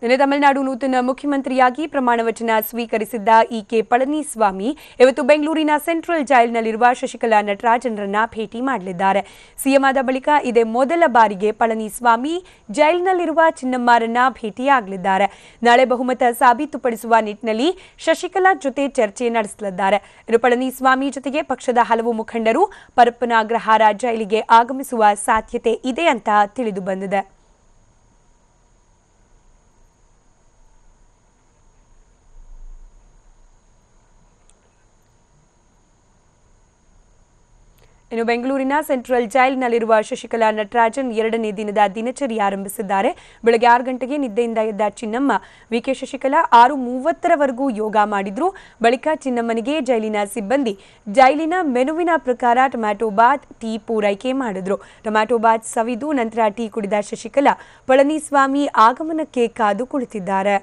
ನಿನ್ನೆ ತಮಿಳುನಾಡು ನೂತನ ಮುಖ್ಯಮಂತ್ರಿಯಾಗಿ ಪ್ರಮಾಣವಚನ ಸ್ವೀಕರಿಸಿದ್ದ ಇಕೆ ಪಳನಿಸ್ವಾಮಿ ಇವತ್ತು ಬೆಂಗಳೂರಿನ ಸೆಂಟ್ರಲ್ ಜೈಲಿನಲ್ಲಿರುವ ಶಶಿಕಲಾ ನಟರಾಜನ್ರನ್ನ ಭೇಟಿ ಮಾಡಲಿದ್ದಾರೆ. ಸಿಎಂ ಆದ ಬಳಿಕ ಇದೇ ಮೊದಲ ಬಾರಿಗೆ ಪಳನಿಸ್ವಾಮಿ ಜೈಲಿನಲ್ಲಿರುವ ಚಿನ್ನಮ್ಮರನ್ನ ಭೇಟಿಯಾಗಲಿದ್ದಾರೆ. ನಾಳೆ ಬಹುಮತ ಸಾಬೀತುಪಡಿಸುವ ನಿಟ್ಟಿನಲ್ಲಿ ಶಶಿಕಲಾ ಜೊತೆ ಚರ್ಚೆ ನಡೆಸಲಿದ್ದಾರೆ. ಇನ್ನು ಪಳನಿಸ್ವಾಮಿ ಜೊತೆಗೆ ಪಕ್ಷದ ಹಲವು ಮುಖಂಡರು ಪರಪ್ಪನ ಅಗ್ರಹಾರ ಜೈಲಿಗೆ ಆಗಮಿಸುವ ಸಾಧ್ಯತೆ ಇದೆ ಅಂತ ತಿಳಿದು ಬಂದಿದೆ. ಇನ್ನು ಬೆಂಗಳೂರಿನ ಸೆಂಟ್ರಲ್ ಜೈಲಿನಲ್ಲಿರುವ ಶಶಿಕಲಾ ನಟರಾಜನ್ 2ನೇ ದಿನದ ದಿನಚರಿ ಆರಂಭಿಸಿದ್ದಾರೆ. ಬೆಳಗ್ಗೆ 6 ಗಂಟೆಗೆ ನಿದ್ದೆಯಿಂದ ಎದ್ದ ಚಿನ್ನಮ್ಮ ವಿಕೆ ಶಶಿಕಲಾ 6:30ರವರೆಗೂ ಯೋಗ ಮಾಡಿದ್ರು. ಬಳಿಕ ಚಿನ್ನಮ್ಮನಿಗೆ ಜೈಲಿನ ಸಿಬ್ಬಂದಿ ಜೈಲಿನ ಮೆನುವಿನ ಪ್ರಕಾರ ಟೊಮ್ಯಾಟೊ ಬಾತ್, ಟೀ ಪೂರೈಕೆ ಮಾಡಿದ್ರು. ಟೊಮ್ಯಾಟೊ ಬಾತ್ ಸವಿದು ನಂತರ ಟೀ ಕುಡಿದ ಶಶಿಕಲಾ ಪಳನಿಸ್ವಾಮಿ ಆಗಮನಕ್ಕೆ ಕಾದು ಕುಳಿತಿದ್ದಾರೆ.